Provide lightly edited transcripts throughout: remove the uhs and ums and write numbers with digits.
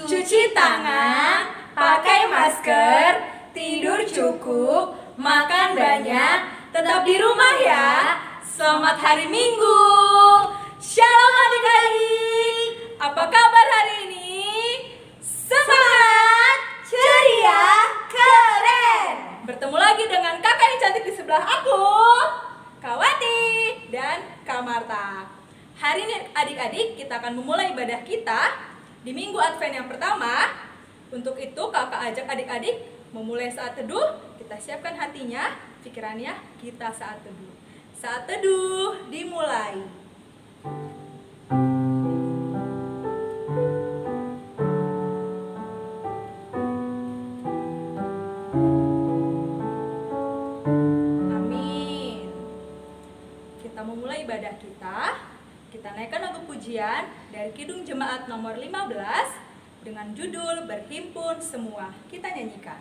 cuci tangan, pakai masker, tidur cukup, makan banyak, tetap di rumah ya. Selamat hari Minggu. Shalom adik-adik. Apa kabar hari ini? Semangat, ceria, keren. Bertemu lagi dengan kakak yang cantik di sebelah aku, Kak Wati dan Kak Marta. Hari ini adik-adik kita akan memulai ibadah kita di Minggu Advent yang pertama. Untuk itu kakak ajak adik-adik memulai saat teduh. Kita siapkan hatinya, pikirannya, kita saat teduh. Saat teduh dimulai. Amin. Kita memulai ibadah kita. Kita naikkan lagu pujian dari Kidung Jemaat nomor 15 dengan judul Berhimpun Semua. Kita nyanyikan.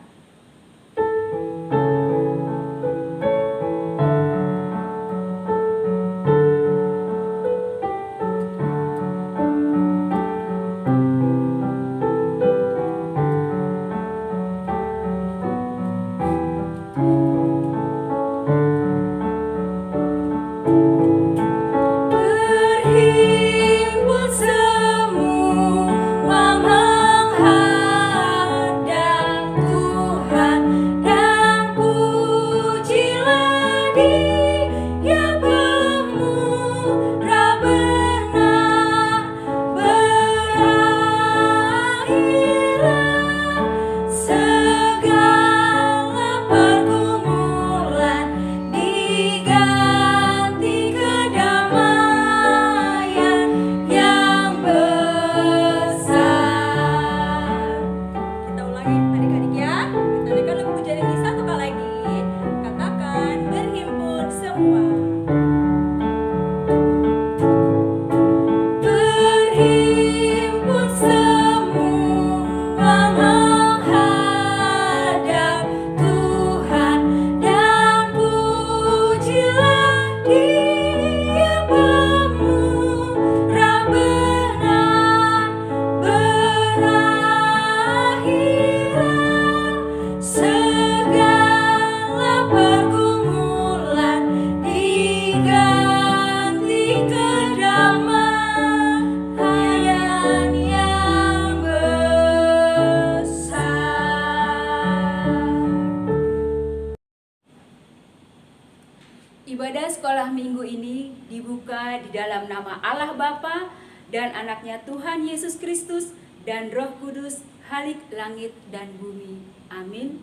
Ibadah sekolah minggu ini dibuka di dalam nama Allah Bapa dan anaknya Tuhan Yesus Kristus dan Roh Kudus, Halik langit dan bumi. Amin.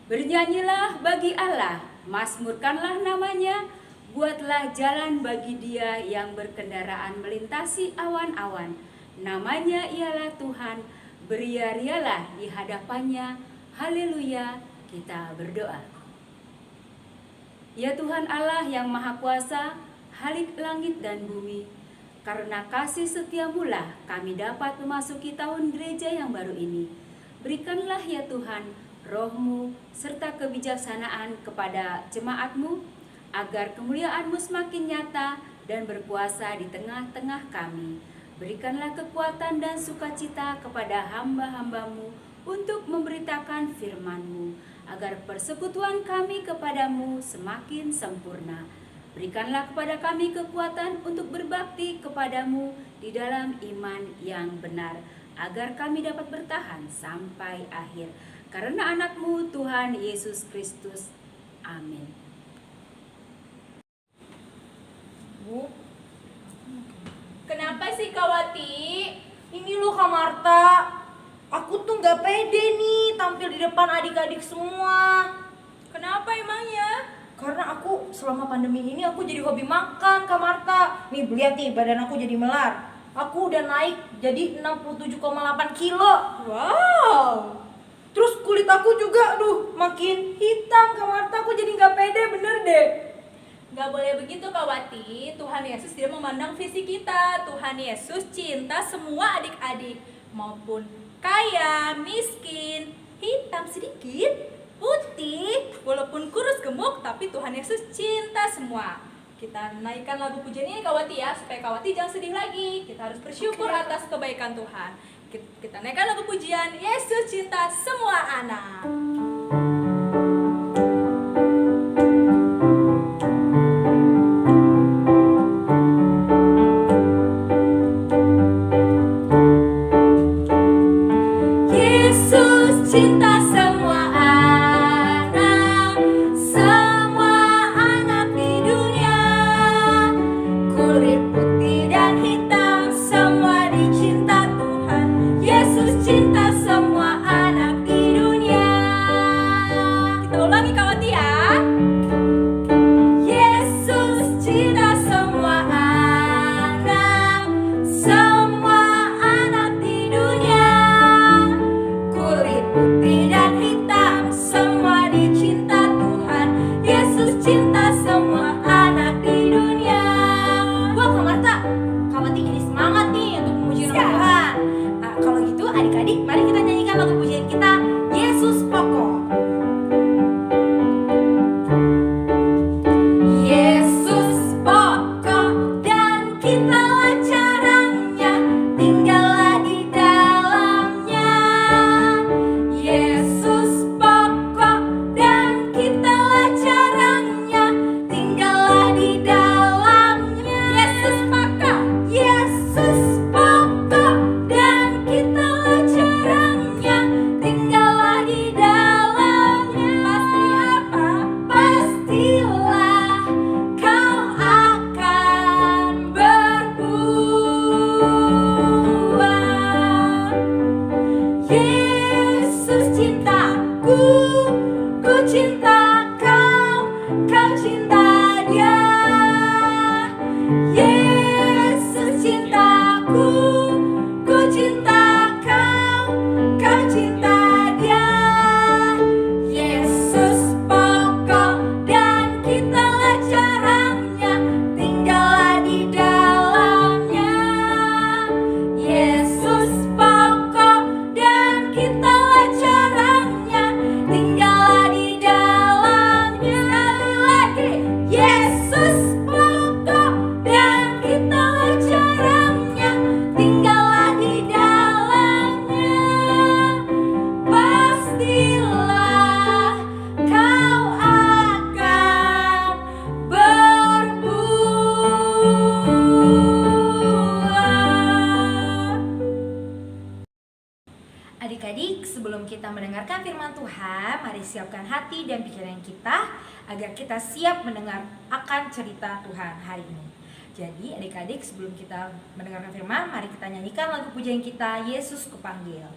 Bernyanyilah bagi Allah, mazmurkanlah namanya, buatlah jalan bagi Dia yang berkendaraan melintasi awan-awan. Namanya ialah Tuhan, beria-rialah di hadapannya. Haleluya, kita berdoa. Ya Tuhan Allah yang Maha Kuasa, Halik langit dan bumi, karena kasih setiamu lah kami dapat memasuki tahun gereja yang baru ini. Berikanlah ya Tuhan roh-Mu serta kebijaksanaan kepada jemaat-Mu, agar kemuliaan-Mu semakin nyata dan berkuasa di tengah-tengah kami. Berikanlah kekuatan dan sukacita kepada hamba-hamba-Mu untuk memberitakan firman-Mu, agar persekutuan kami kepadamu semakin sempurna. Berikanlah kepada kami kekuatan untuk berbakti kepadamu di dalam iman yang benar, agar kami dapat bertahan sampai akhir. Karena anakmu Tuhan Yesus Kristus. Amin. Bu, kenapa sih Kak Wati? Ini loh Kak Marta, aku tuh gak pede nih tampil di depan adik-adik semua. Kenapa emangnya? Karena aku selama pandemi ini aku jadi hobi makan Kak Marta. Nih lihat nih badan aku jadi melar. Aku udah naik jadi 67,8 kilo. Wow. Terus kulit aku juga makin hitam Kak Marta. Aku jadi gak pede bener deh. Gak boleh begitu Kak Wati. Tuhan Yesus tidak memandang fisik kita. Tuhan Yesus cinta semua adik-adik, maupun kaya, miskin, hitam sedikit, putih, walaupun kurus gemuk, tapi Tuhan Yesus cinta semua. Kita naikkan lagu pujian ini Kak Wati ya, supaya Kak Wati jangan sedih lagi. Kita harus bersyukur atas kebaikan Tuhan. Kita naikkan lagu pujian Yesus Cinta Semua Anak. Yesus cinta semua anak, semua anak di dunia. Kulit putih dan hitam, semua dicinta Tuhan. Yesus cinta semua anak di dunia. Kita ulangi kawati ya. Yesus cinta semua anak, semua anak di dunia. Kulit putih dan hitam, semua dicinta Tuhan. Yesus cinta semua anak di dunia. Wah Kak Marta, Kak Wati jadi semangat nih untuk memuji nama Siap. Tuhan. Nah, kalau gitu adik-adik, mari kita nyanyikan lagu pujian kita, Yesus Pokok. Yesus pokok dan kitalah caranya, tinggallah di dalamnya. Yesus pokok dan kitalah caranya, tinggallah di dalamnya. Yesus pokok, Yesus pokok dan kitalah caranya, tinggallah di dalamnya. Pasti apa? Pastilah kau akan berbuah. Yesus cintaku, ku cinta kau, kau cinta Dia. Yesus cintaku, ku cinta kau, kau cinta Dia. Yesus pokok dan kitalah caranya, tinggallah di dalamnya. Yesus pokok dan kitalah caranya, tinggallah di dalamnya. Sekali lagi, Yesus pokok dan kitalah caranya, tinggallah di dalamnya. Pastilah kau akan berbuah. Adik-adik, sebelum kita mendengarkan firman Tuhan, mari siapkan hati dan pikiran kita agar kita siap mendengar akan cerita Tuhan hari ini. Jadi adik-adik, sebelum kita mendengarkan firman, mari kita nyanyikan lagu pujian kita, Yesus Kupanggil.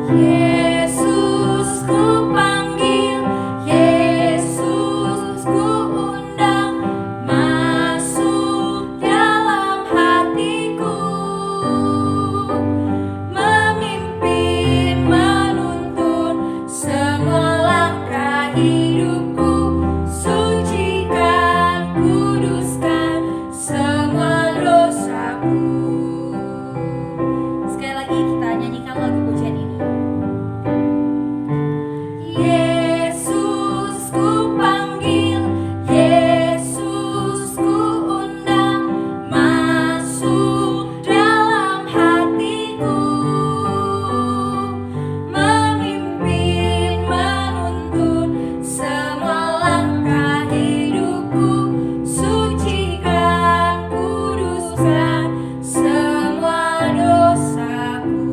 Yesus ku panggil, Yesus ku undang, masuk dalam hatiku, memimpin, menuntun semua langkah hidupku, sucikan, kuduskan semua dosaku. Sekali lagi kita nyanyikan lagu pujian ini. Yesus ku panggil, Yesus ku undang, masuk dalam hatiku, memimpin, menuntun semua langkah hidupku, sucikan, kuduskan semua dosaku.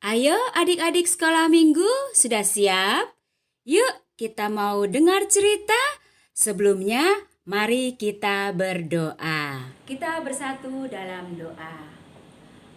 Ayo adik-adik sekolah minggu, sudah siap? Yuk kita mau dengar cerita. Sebelumnya mari kita berdoa. Kita bersatu dalam doa.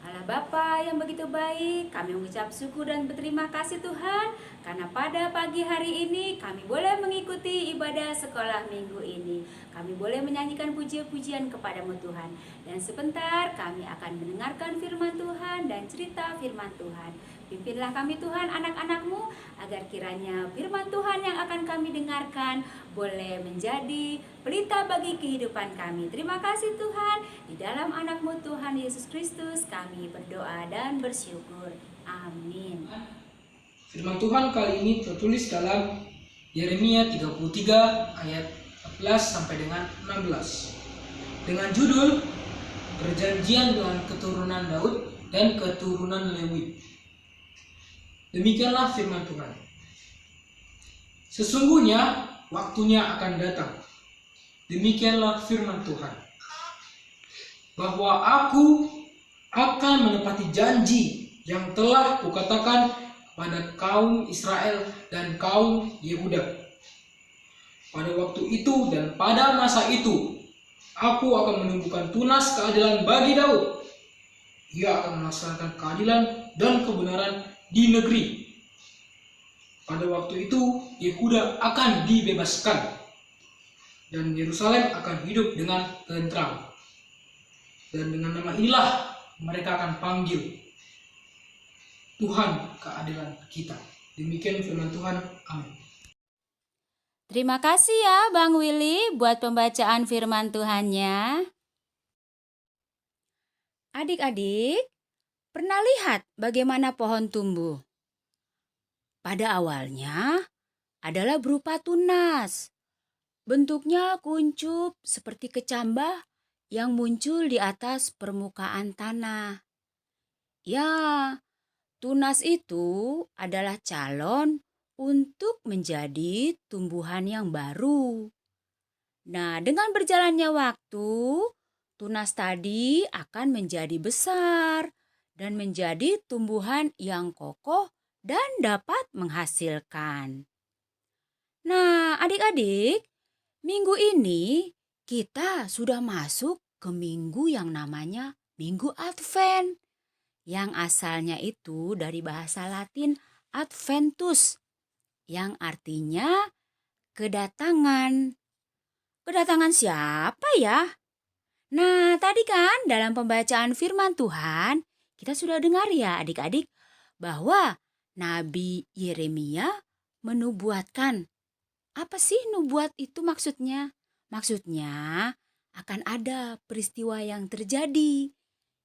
Allah Bapa yang begitu baik, kami mengucap syukur dan berterima kasih Tuhan, karena pada pagi hari ini kami boleh mengikuti ibadah sekolah minggu ini. Kami boleh menyanyikan puji-pujian kepadamu Tuhan. Dan sebentar kami akan mendengarkan firman Tuhan dan cerita firman Tuhan. Pimpinlah kami Tuhan, anak-anak-Mu, agar kiranya firman Tuhan yang akan kami dengarkan boleh menjadi pelita bagi kehidupan kami. Terima kasih Tuhan, di dalam anak-Mu Tuhan Yesus Kristus kami berdoa dan bersyukur. Amin. Firman Tuhan kali ini tertulis dalam Yeremia 33 ayat 14 sampai dengan 16. Dengan judul Perjanjian dengan keturunan Daud dan keturunan Lewi. Demikianlah firman Tuhan. Sesungguhnya waktunya akan datang. Demikianlah firman Tuhan. Bahwa aku akan menepati janji yang telah kukatakan kepada kaum Israel dan kaum Yehuda. Pada waktu itu dan pada masa itu, aku akan menumbuhkan tunas keadilan bagi Daud. Ia akan melaksanakan keadilan dan kebenaran di negeri. Pada waktu itu, Yehuda akan dibebaskan, dan Yerusalem akan hidup dengan tentram. Dan dengan nama inilah mereka akan panggil Tuhan keadilan kita. Demikian firman Tuhan. Amin. Terima kasih ya Bang Willy buat pembacaan firman Tuhannya. Adik-adik, pernah lihat bagaimana pohon tumbuh? Pada awalnya adalah berupa tunas. Bentuknya kuncup seperti kecambah yang muncul di atas permukaan tanah. Ya, tunas itu adalah calon untuk menjadi tumbuhan yang baru. Nah, dengan berjalannya waktu, tunas tadi akan menjadi besar dan menjadi tumbuhan yang kokoh dan dapat menghasilkan. Nah, adik-adik, minggu ini kita sudah masuk ke minggu yang namanya Minggu Advent, yang asalnya itu dari bahasa Latin Adventus, yang artinya kedatangan. Kedatangan siapa ya? Nah, tadi kan dalam pembacaan firman Tuhan, kita sudah dengar ya adik-adik bahwa Nabi Yeremia menubuatkan. Apa sih nubuat itu maksudnya? Maksudnya akan ada peristiwa yang terjadi,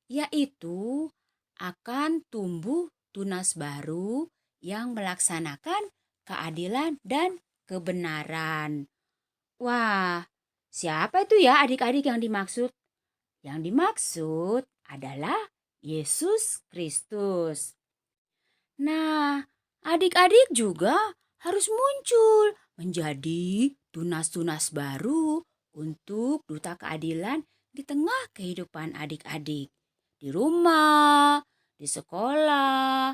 yaitu akan tumbuh tunas baru yang melaksanakan keadilan dan kebenaran. Wah, siapa itu ya adik-adik yang dimaksud? Yang dimaksud adalah Yesus Kristus. Nah, adik-adik juga harus muncul menjadi tunas-tunas baru untuk duta keadilan di tengah kehidupan adik-adik. Di rumah, di sekolah,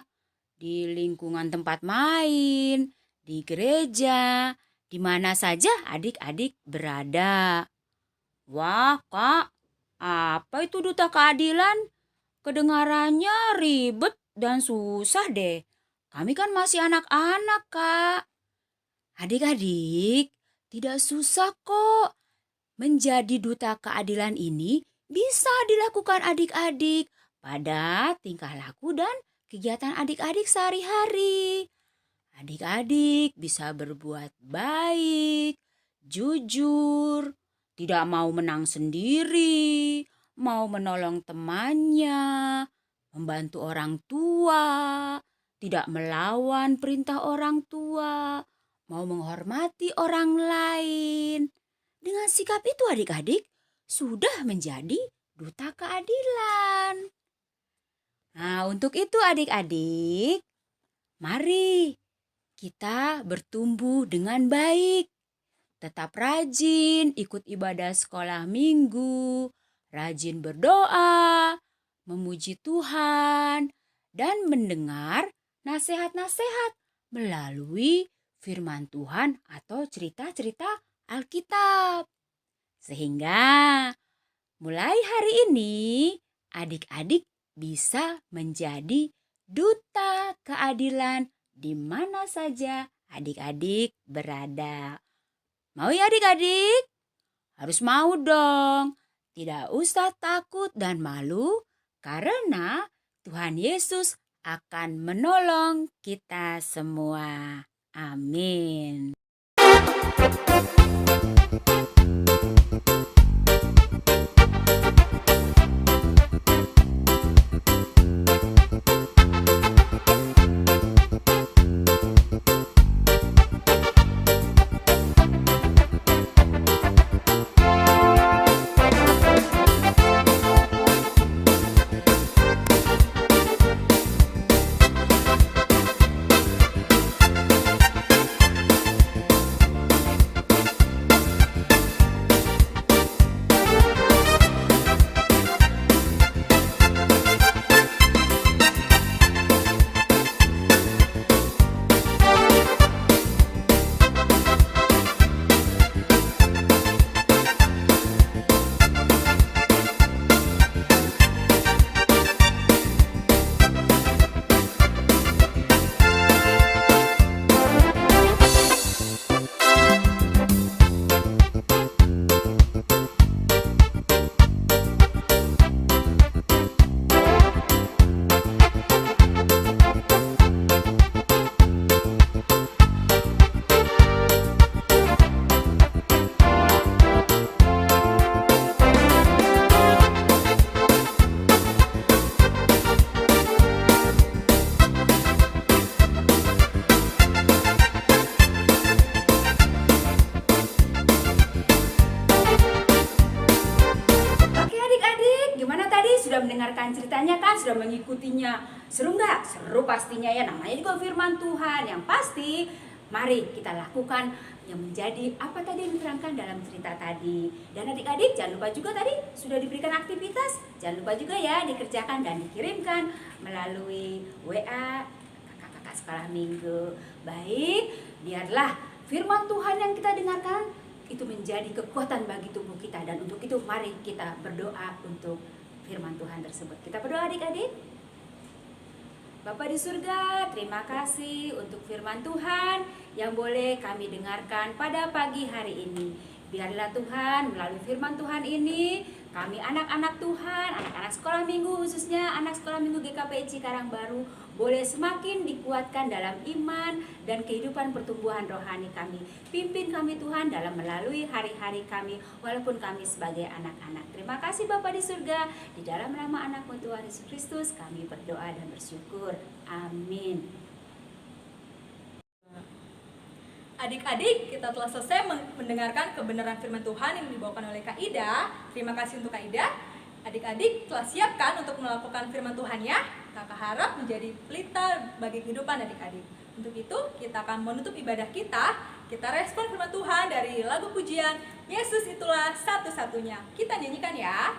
di lingkungan tempat main, di gereja, di mana saja adik-adik berada. Wah, Kak, apa itu duta keadilan? Kedengarannya ribet dan susah deh. Kami kan masih anak-anak, Kak. Adik-adik, tidak susah kok. Menjadi duta keadilan ini bisa dilakukan adik-adik pada tingkah laku dan kegiatan adik-adik sehari-hari. Adik-adik bisa berbuat baik, jujur, tidak mau menang sendiri, mau menolong temannya, membantu orang tua, tidak melawan perintah orang tua, mau menghormati orang lain. Dengan sikap itu adik-adik sudah menjadi duta keadilan. Nah, untuk itu adik-adik, mari kita bertumbuh dengan baik. Tetap rajin ikut ibadah sekolah minggu, rajin berdoa, memuji Tuhan, dan mendengar nasihat-nasihat melalui firman Tuhan atau cerita-cerita Alkitab. Sehingga mulai hari ini adik-adik bisa menjadi duta keadilan di mana saja adik-adik berada. Mau ya adik-adik? Harus mau dong. Tidak usah takut dan malu karena Tuhan Yesus akan menolong kita semua. Amin. dan mengikutinya. Seru nggak? Seru pastinya ya, namanya juga firman Tuhan. Yang pasti mari kita lakukan yang menjadi apa tadi yang diterangkan dalam cerita tadi. Dan adik-adik jangan lupa juga tadi sudah diberikan aktivitas, jangan lupa juga ya dikerjakan dan dikirimkan melalui WA kakak-kakak sekolah minggu. Baik, biarlah firman Tuhan yang kita dengarkan itu menjadi kekuatan bagi tubuh kita. Dan untuk itu mari kita berdoa untuk firman Tuhan tersebut. Kita berdoa adik-adik. Bapa di surga, terima kasih untuk firman Tuhan yang boleh kami dengarkan pada pagi hari ini. Biarlah Tuhan melalui firman Tuhan ini, kami anak-anak Tuhan, anak-anak sekolah minggu khususnya anak sekolah minggu GKPI Karangbaru boleh semakin dikuatkan dalam iman dan kehidupan pertumbuhan rohani kami. Pimpin kami Tuhan dalam melalui hari-hari kami walaupun kami sebagai anak-anak. Terima kasih Bapa di surga, di dalam nama anak-Mu Tuhan Yesus Kristus kami berdoa dan bersyukur. Amin. Adik-adik, kita telah selesai mendengarkan kebenaran firman Tuhan yang dibawakan oleh Kak Ida. Terima kasih untuk Kak Ida. Adik-adik telah siapkan untuk melakukan firman Tuhan ya. Kakak harap menjadi pelita bagi kehidupan adik-adik. Untuk itu, kita akan menutup ibadah kita. Kita respon firman Tuhan dari lagu pujian Yesus Itulah Satu-Satunya. Kita nyanyikan ya.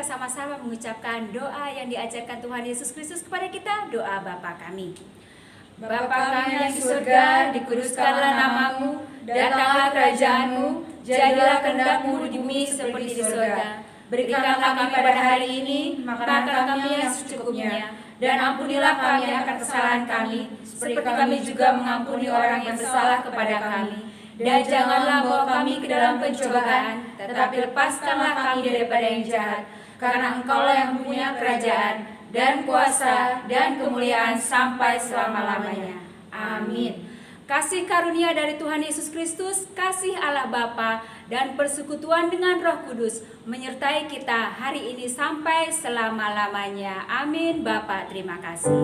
Sama-sama mengucapkan doa yang diajarkan Tuhan Yesus Kristus kepada kita, doa Bapa kami. Bapa kami yang di surga, dikuduskanlah namamu, datanglah kerajaanmu, jadilah kehendak-Mu di bumi seperti di surga. Berikanlah kami pada hari ini makanan kami yang secukupnya, dan ampunilah kami akan kesalahan kami, seperti kami juga mengampuni orang yang bersalah kepada kami. Dan janganlah bawa kami ke dalam pencobaan, tetapi lepaskanlah kami daripada yang jahat. Karena Engkaulah yang punya kerajaan dan kuasa dan kemuliaan sampai selama-lamanya. Amin. Kasih karunia dari Tuhan Yesus Kristus, kasih Allah Bapa, dan persekutuan dengan Roh Kudus menyertai kita hari ini sampai selama-lamanya. Amin. Bapa, terima kasih.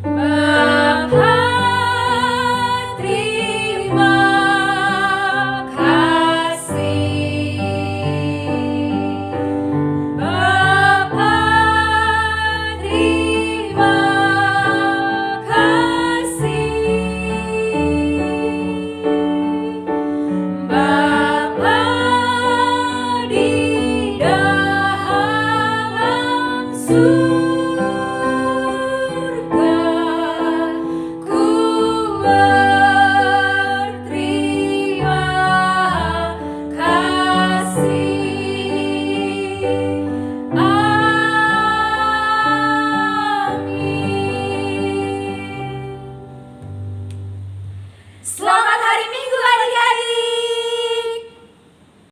Bapa, terima Selamat